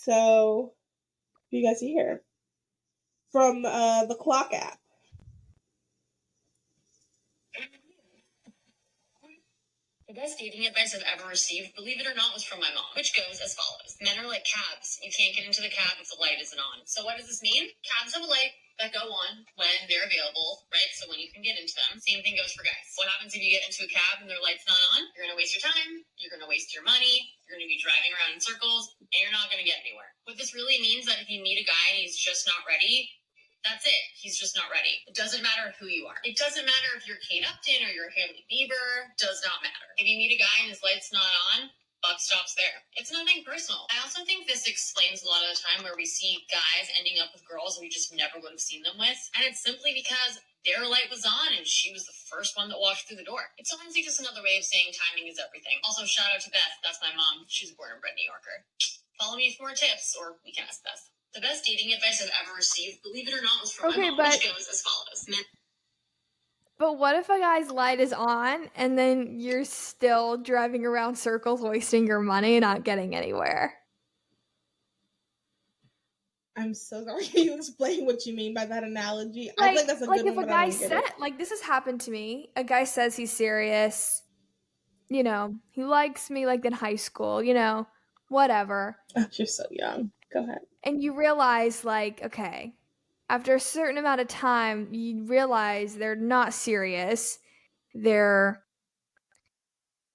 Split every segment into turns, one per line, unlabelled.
So, you guys see here from the clock app.
The best dating advice I've ever received, believe it or not, was from my mom, which goes as follows. Men are like cabs. You can't get into the cab if the light isn't on. So what does this mean? Cabs have a light that go on when they're available, right? So when you can get into them. Same thing goes for guys. What happens if you get into a cab and their light's not on? You're going to waste your time. You're going to waste your money. You're going to be driving around in circles, and you're not going to get anywhere. What this really means that if you meet a guy and he's just not ready, that's it. He's just not ready. It doesn't matter who you are. It doesn't matter if you're Kate Upton or you're Hailey Bieber. Does not matter. If you meet a guy and his light's not on, buck stops there. It's nothing personal. I also think this explains a lot of the time where we see guys ending up with girls we just never would have seen them with. And it's simply because their light was on and she was the first one that walked through the door. It's honestly just another way of saying timing is everything. Also, shout out to Beth. That's my mom. She's a born and bred New Yorker. Follow me for more tips, or we can ask Beth. The best dating advice I've ever received, believe it or not, was from my mom, which goes as follows.
But what if a guy's light is on and then you're still driving around circles, wasting your money, not getting anywhere?
I'm so sorry. Can you explain what you mean by that analogy? I think that's a good one.
Like if a guy said, like this has happened to me. A guy says he's serious. You know, he likes me like in high school. You know, whatever.
Oh, you're so young. Go ahead.
And you realize, like, okay, after a certain amount of time, you realize they're not serious. They're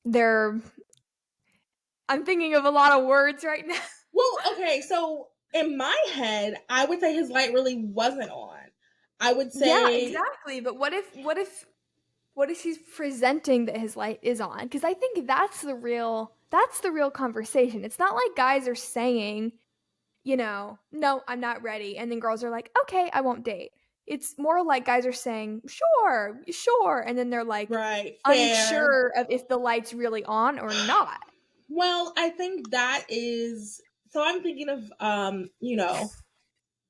I'm thinking of a lot of words right now.
Well, okay, so in my head, I would say his light really wasn't on. I would say
yeah, exactly. But what if he's presenting that his light is on? Because I think that's the real conversation. It's not like guys are saying, you know, no, I'm not ready, and then girls are like, okay, I won't date. It's more like guys are saying, sure, and then they're like,
right,
unsure of if the light's really on or not.
Well, I think that is, so I'm thinking of, you know,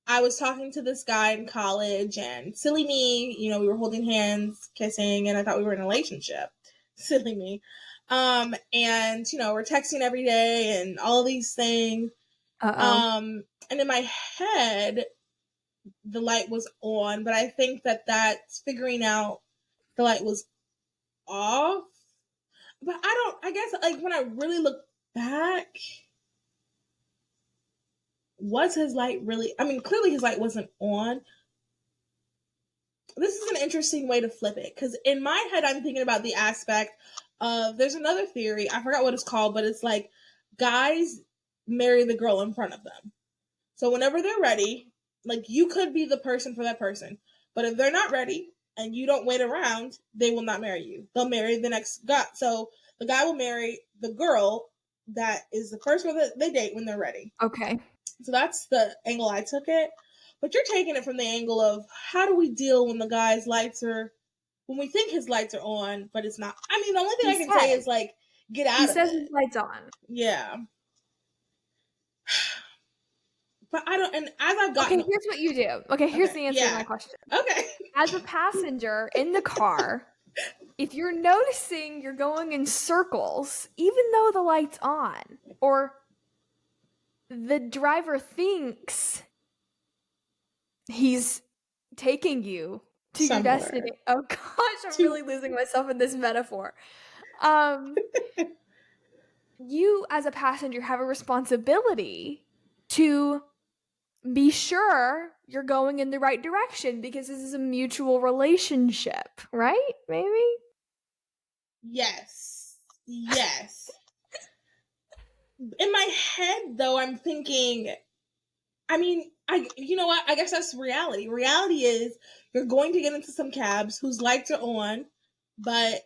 I was talking to this guy in college and silly me, you know, we were holding hands, kissing, and I thought we were in a relationship. Silly me. And, you know, we're texting every day and all these things. And in my head, the light was on, but I think that that's figuring out the light was off. But I guess, like, when I really look back, was his light really, I mean, clearly his light wasn't on. This is an interesting way to flip it, because in my head, I'm thinking about the aspect of, there's another theory, I forgot what it's called, but it's like, guys marry the girl in front of them. So whenever they're ready, like, you could be the person for that person, but if they're not ready, and you don't wait around, they will not marry you. They'll marry the next guy. So the guy will marry the girl that is the first one that they date when they're ready.
Okay.
So that's the angle I took it. But you're taking it from the angle of, how do we deal when the guy's lights are, when we think his lights are on, but it's not. I mean, the only thing I can say is, like, get out of it.
He says his light's on.
Yeah. But I don't, and as I've gotten...
Okay, here's what you do. Okay, here's the answer to my question.
Okay.
As a passenger in the car, if you're noticing you're going in circles, even though the light's on, or the driver thinks he's taking you to your destination. Oh gosh, I'm really losing myself in this metaphor. You as a passenger have a responsibility to be sure you're going in the right direction, because this is a mutual relationship, right? Maybe?
Yes. In my head, though, I'm thinking, I mean, you know what? I guess that's reality. Reality is, you're going to get into some cabs whose lights are on, but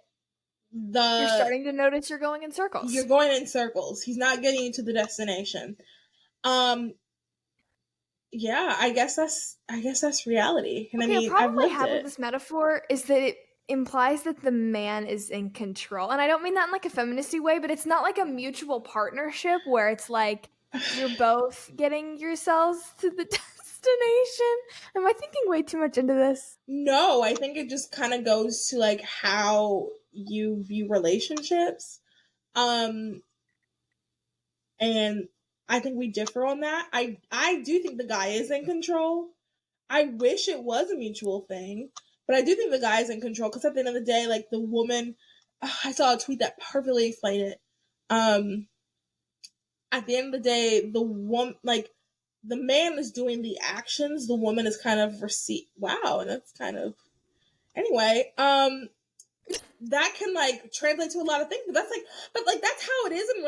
you're starting to notice you're going in circles.
You're going in circles. He's not getting you to the destination. Yeah, I guess that's reality. And
okay,
I mean,
the problem
I
have with this metaphor is that it implies that the man is in control. And I don't mean that in like a feministy way, but it's not like a mutual partnership where it's like you're both getting yourselves to the destination. Am I thinking way too much into this?
No, I think it just kind of goes to like how you view relationships. And I think we differ on that. I do think the guy is in control. I wish it was a mutual thing, but I do think the guy is in control because at the end of the day, like the woman, I saw a tweet that perfectly explained it. At the end of the day, the woman, like the man is doing the actions, the woman is kind of receive. Wow, and that's kind of anyway. That can like translate to a lot of things, but that's how it is in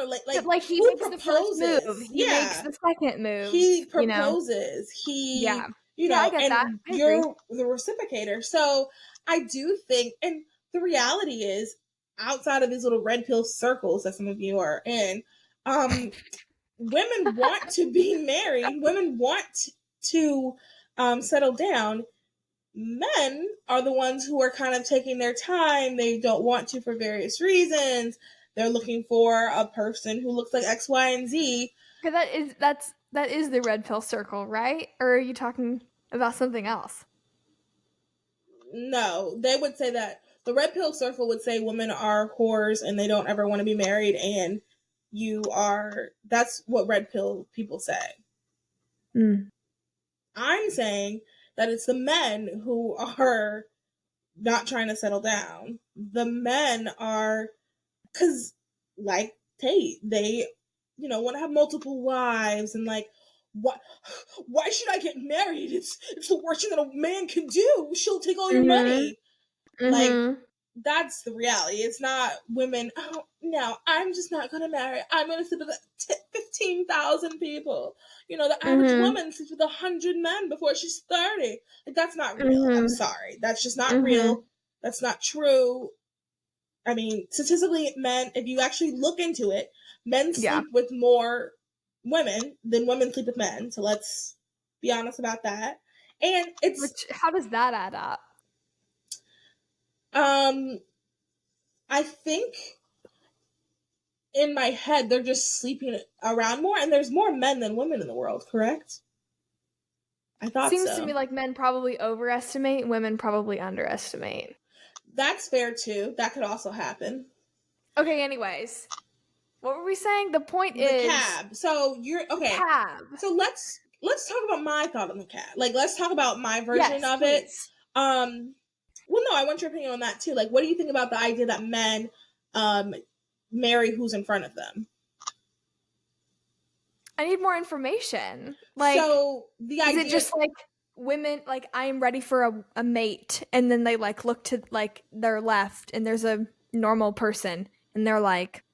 like he
who
makes the first move, he makes the second move,
he proposes,
yeah,
I
get
and
that.
you're the reciprocator. So I do think, and the reality is, outside of these little red pill circles that some of you are in, women want to be married, women want to settle down. Men are the ones who are kind of taking their time. They don't want to for various reasons. They're looking for a person who looks like X, Y, and Z.
That is the red pill circle, right? Or are you talking about something else?
No, they would say that the red pill circle would say women are whores and they don't ever want to be married, and that's what red pill people say. I'm saying that it's the men who are not trying to settle down. The men are, because like Tate, they, want to have multiple wives and like, why should I get married? It's the worst thing that a man can do. She'll take all your money. Like, that's the reality. It's not women, oh, no, I'm just not going to marry. I'm going to sleep with 15,000 people. The average woman sleeps with 100 men before she's 30. Like, that's not real. I'm sorry. That's just not real. That's not true. I mean, statistically, men, if you actually look into it, men sleep with more women than women sleep with men. So let's be honest about that. And
how does that add up?
I think in my head they're just sleeping around more, and there's more men than women in the world, correct? I thought
Seems to me like men probably overestimate, women probably underestimate.
That's fair too. That could also happen.
Okay, anyways. What were we saying? The point is
the cab. So you're okay.
Cab.
So let's talk about my thought on the cab. Like, let's talk about my version of it. Well, no, I want your opinion on that too. Like, what do you think about the idea that men marry who's in front of them?
I need more information. Like,
so the idea,
is it just like women, like, I am ready for a mate, and then they like look to like their left and there's a normal person and they're like,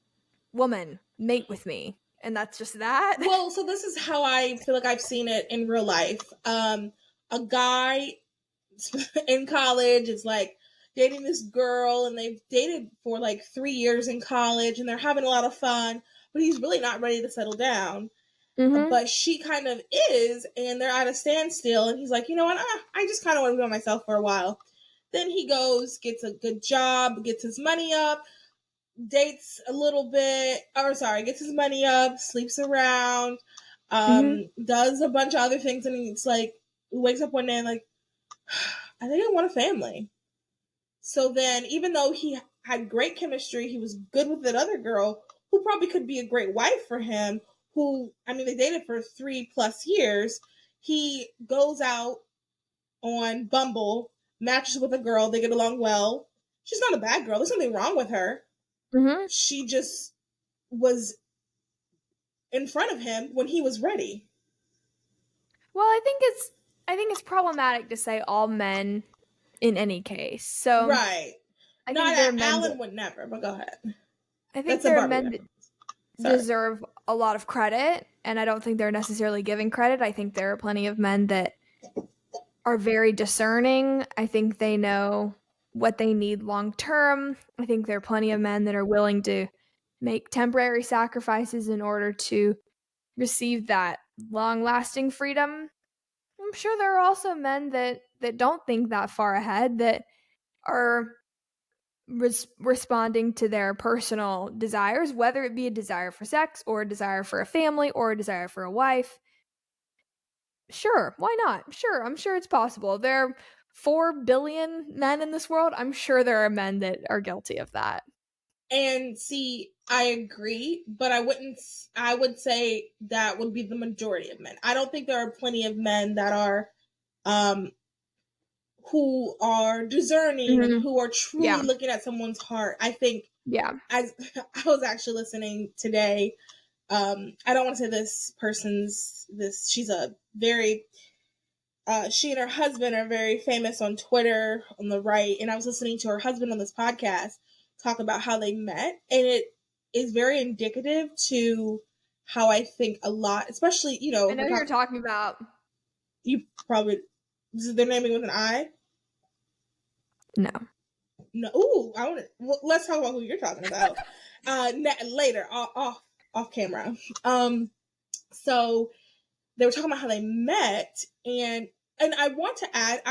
woman, mate with me, and that's just that?
Well, so this is how I feel like I've seen it in real life. A guy in college is like dating this girl, and they've dated for like 3 years in college, and they're having a lot of fun, but he's really not ready to settle down. But she kind of is, and they're at a standstill, and he's like, you know what, I just kind of want to be by myself for a while. Then he goes, gets a good job, gets his money up, dates a little bit, gets his money up, sleeps around, does a bunch of other things, and it's like, he wakes up one day and like, I think I want a family. So then, even though he had great chemistry, he was good with that other girl who probably could be a great wife for him, they dated for 3+ years. He goes out on Bumble, matches with a girl, they get along well. She's not a bad girl, there's nothing wrong with her. She just was in front of him when he was ready.
Well, I think it's problematic to say all men in any case. So
right.
I think
Alan would never, but go ahead.
I think there are men that deserve a lot of credit, and I don't think they're necessarily giving credit. I think there are plenty of men that are very discerning. I think they know what they need long term. I think there are plenty of men that are willing to make temporary sacrifices in order to receive that long-lasting freedom. I'm sure there are also men that don't think that far ahead, that are responding to their personal desires, whether it be a desire for sex or a desire for a family or a desire for a wife. Sure, why not? Sure, I'm sure it's possible. There are 4 billion men in this world. I'm sure there are men that are guilty of that.
And see, I agree, but I would say that would be the majority of men. I don't think there are plenty of men that are, who are discerning and who are truly looking at someone's heart. I think, as I was actually listening today, I don't want to say she's a very, she and her husband are very famous on Twitter on the right. And I was listening to her husband on this podcast talk about how they met. And it is very indicative to how I think a lot, especially,
I know who you're talking about.
You probably, they're naming with an I?
No.
Ooh, let's talk about who you're talking about later, off camera. So they were talking about how they met, and I want to add,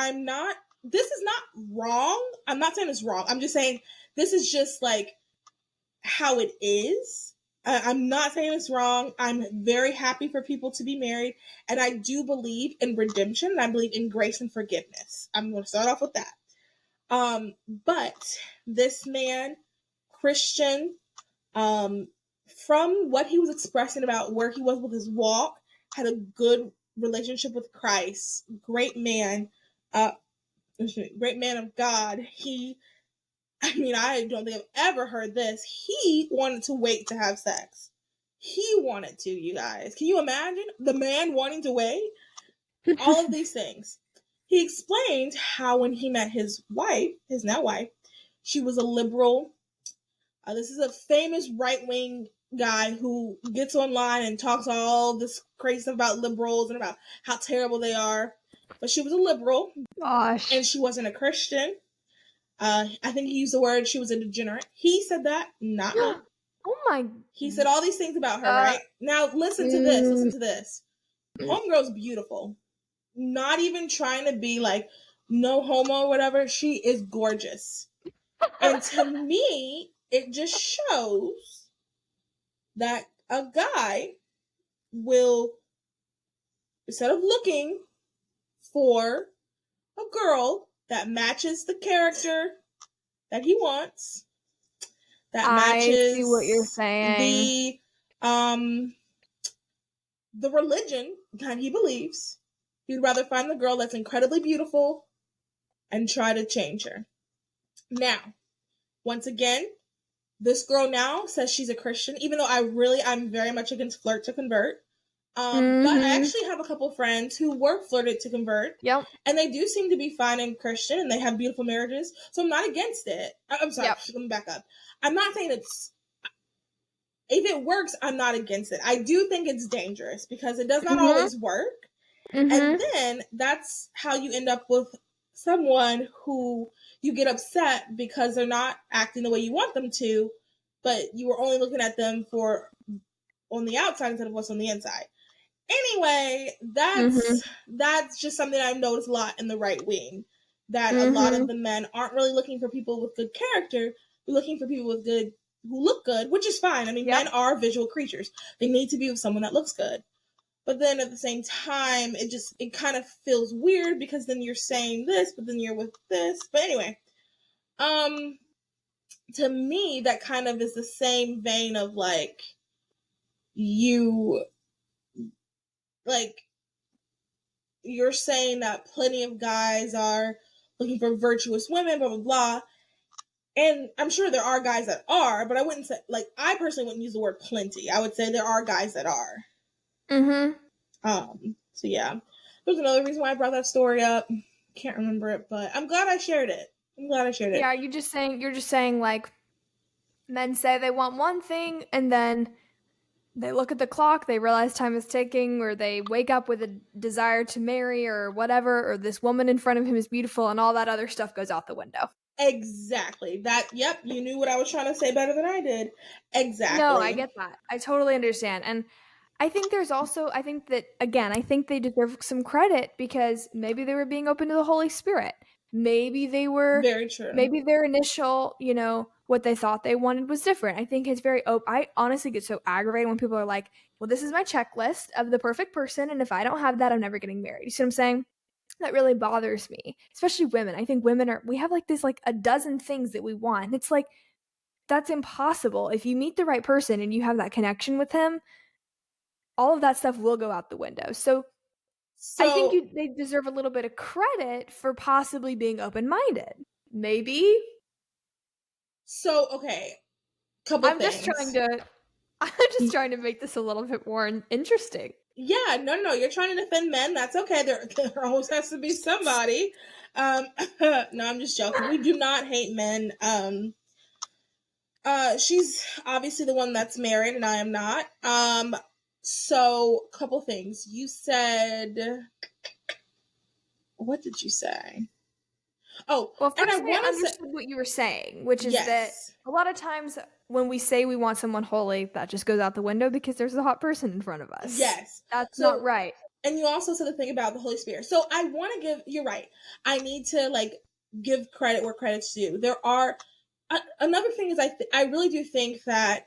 this is not wrong. I'm not saying it's wrong. I'm just saying this is just like how it is. I'm not saying it's wrong. I'm very happy for people to be married, and I do believe in redemption, and I believe in grace and forgiveness. I'm going to start off with that. But this man, Christian, from what he was expressing about where he was with his walk, had a good relationship with Christ, great man of God. I don't think I've ever heard this. He wanted to wait to have sex. He wanted to, you guys. Can you imagine the man wanting to wait? All of these things. He explained how when he met his now wife, she was a liberal. This is a famous right-wing guy who gets online and talks all this crazy stuff about liberals and about how terrible they are. But she was a liberal.
Gosh.
And she wasn't a Christian. I think he used the word she was a degenerate. He said that, not me.
Oh my.
He said all these things about her, right? Now, listen to this. Homegirl's beautiful. Not even trying to be like no homo or whatever. She is gorgeous. And to me, it just shows that a guy will, instead of looking for a girl that matches the character that he wants, that matches,
I see what you're saying,
the religion that he believes, he'd rather find the girl that's incredibly beautiful and try to change her. Now, once again, this girl now says she's a Christian, even though I'm very much against flirt to convert. But I actually have a couple friends who were flirted to convert.
Yep.
And they do seem to be fine and Christian, and they have beautiful marriages. So I'm not against it. I'm sorry, let me back up. I'm not saying if it works, I'm not against it. I do think it's dangerous because it does not always work. And then that's how you end up with someone who you get upset because they're not acting the way you want them to, but you were only looking at them for on the outside instead of what's on the inside. Anyway, that's just something I've noticed a lot in the right wing, that a lot of the men aren't really looking for people with good character. They're looking for people who look good, which is fine. I mean, men are visual creatures. They need to be with someone that looks good. But then at the same time, it kind of feels weird because then you're saying this, but then you're with this. But anyway, to me, that kind of is the same vein of like, you're saying that plenty of guys are looking for virtuous women, blah, blah, blah. And I'm sure there are guys that are, but I wouldn't say, like, I personally wouldn't use the word plenty. I would say there are guys that are. So yeah. There's another reason why I brought that story up. Can't remember it, but I'm glad I shared it.
Yeah, you're just saying like, men say they want one thing and then they look at the clock, they realize time is ticking, or they wake up with a desire to marry or whatever, or this woman in front of him is beautiful, and all that other stuff goes out the window.
Exactly. You knew what I was trying to say better than I did. Exactly.
No, I get that. I totally understand. And I think they deserve some credit because maybe they were being open to the Holy Spirit. Maybe they were.
Very true.
Maybe their initial, what they thought they wanted was different. I think it's very open. I honestly get so aggravated when people are like, well, this is my checklist of the perfect person, and if I don't have that, I'm never getting married. You see what I'm saying? That really bothers me, especially women. I think we have like this, like a dozen things that we want. And it's like, that's impossible. If you meet the right person and you have that connection with him, all of that stuff will go out the window. So I think they deserve a little bit of credit for possibly being open-minded. Maybe.
So, okay, couple
I'm
things.
I'm just trying to make this a little bit more interesting.
Yeah, no, you're trying to defend men. That's okay. There always has to be somebody. No, I'm just joking. We do not hate men. She's obviously the one that's married, and I am not. So couple things. You said, what did you say? Oh,
well, first
and
I understood what you were saying, which is that a lot of times when we say we want someone holy, that just goes out the window because there's a hot person in front of us.
Yes.
That's not right.
And you also said the thing about the Holy Spirit. So I want to you're right. I need to like give credit where credit's due. There are, another thing is I really do think that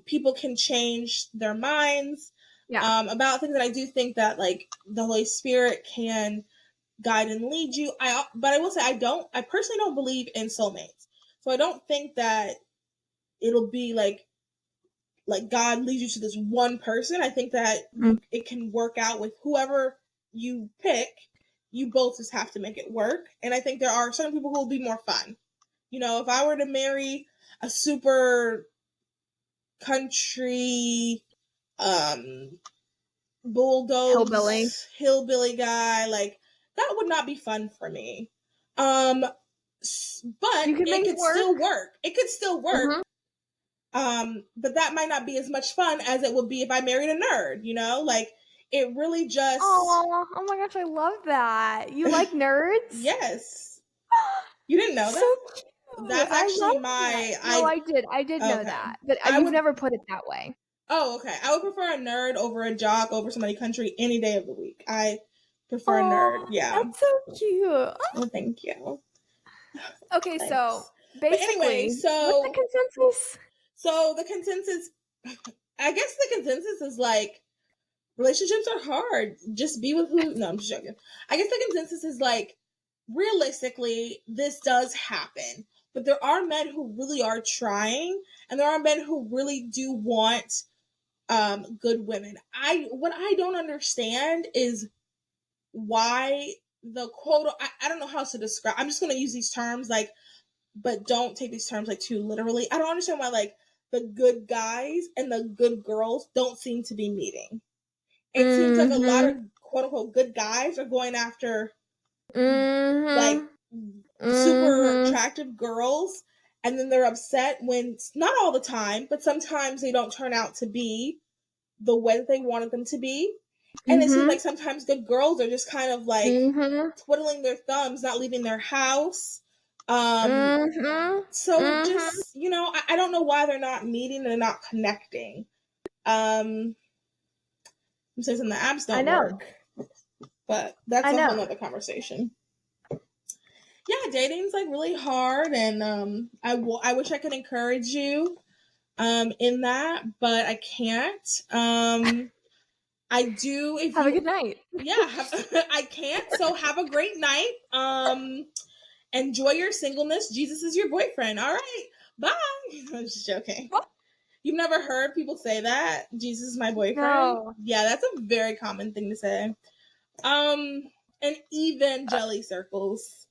people can change their minds about things, and I do think that like the Holy Spirit can guide and lead you. But I will say I personally don't believe in soulmates. So I don't think that it'll be like God leads you to this one person. I think that it can work out with whoever you pick. You both just have to make it work. And I think there are certain people who will be more fun. You know, if I were to marry a super country, bulldoze hillbilly guy, like that would not be fun for me. But it could still work. It could still work. But that might not be as much fun as it would be if I married a nerd, you know? Like, it really just...
Oh my gosh, I love that. You like nerds?
Yes. You didn't know that? Cute. That's actually my...
That. No, I did know that. But you've never put it that way.
Oh, okay. I would prefer a nerd over a jock over somebody country any day of the week. I prefer a nerd. Yeah.
That's so cute.
Well, thank you.
Okay, thanks. So basically,
anyway,
what's the consensus?
So the consensus, I guess the consensus is like, relationships are hard. Just be with who. No, I'm just joking. I guess the consensus is like, realistically, this does happen. But there are men who really are trying, and there are men who really do want good women. What I don't understand is why the quote, I don't know how to describe, I'm just going to use these terms like, but don't take these terms like too literally. I don't understand why like the good guys and the good girls don't seem to be meeting. It seems like a lot of quote unquote good guys are going after like super attractive girls, and then they're upset when, not all the time, but sometimes they don't turn out to be the way that they wanted them to be. And it seems like sometimes good girls are just kind of like twiddling their thumbs, not leaving their house. So just, you know, I don't know why they're not meeting and they're not connecting. I'm saying the apps don't work, but that's a whole other conversation. Yeah, dating's like really hard, and I wish I could encourage you in that, but I can't. I do. If
have a good night.
Yeah, I can't. So have a great night. Enjoy your singleness. Jesus is your boyfriend. All right, bye. I'm just joking. What? You've never heard people say that? Jesus is my boyfriend? No. Yeah, that's a very common thing to say. In evangelical circles.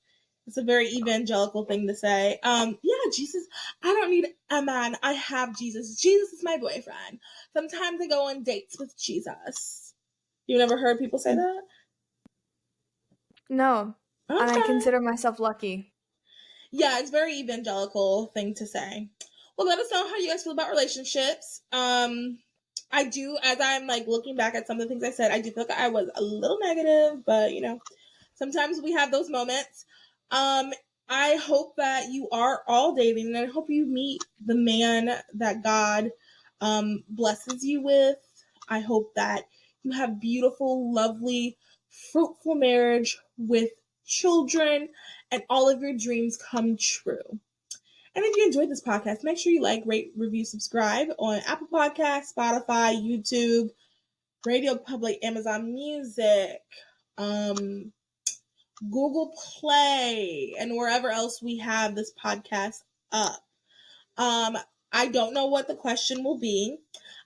It's a very evangelical thing to say. Yeah, Jesus, I don't need a man. I have Jesus. Jesus is my boyfriend. Sometimes I go on dates with Jesus. You never heard people say that?
No. Okay. And I consider myself lucky.
Yeah, it's a very evangelical thing to say. Well, let us know how you guys feel about relationships. I do, as I'm like looking back at some of the things I said, I do feel like I was a little negative, but you know, sometimes we have those moments. I hope that you are all dating, and I hope you meet the man that God blesses you with. I hope that you have beautiful, lovely, fruitful marriage with children, and all of your dreams come true. And if you enjoyed this podcast, make sure you like, rate, review, subscribe on Apple Podcasts, Spotify, YouTube, Radio Public, Amazon Music, Google Play, and wherever else we have this podcast up. I don't know what the question will be.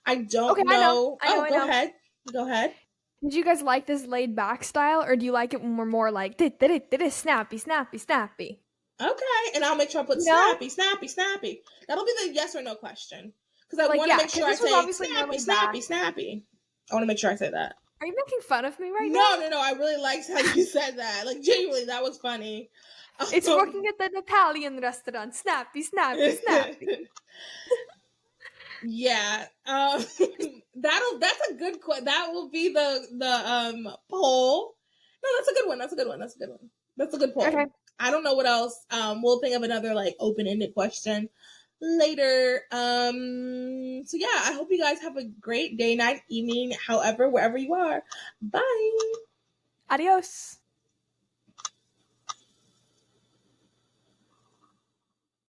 I don't
Okay,
know.
I know.
Go ahead. Go ahead.
Did you guys like this laid back style, or do you like it when we're more like did it snappy, snappy, snappy?
Okay, and I'll make sure I put
You know?
snappy, snappy, snappy. That'll be the yes or no question because I
Like,
want to
yeah,
make sure
'cause
I
this was
say
obviously more
snappy,
laid
snappy,
back.
snappy. I want to make sure I say that.
Are you making fun of me right now?
No. I really liked how you said that. Like, genuinely, that was funny.
It's working at the Italian restaurant. Snappy, snappy, snappy.
Yeah. That's a good that will be the poll. No, that's a good one. That's a good poll.
Okay.
I don't know what else. We'll think of another like open-ended question later. So yeah, I hope you guys have a great day, night, evening, however, wherever you are. Bye.
Adios.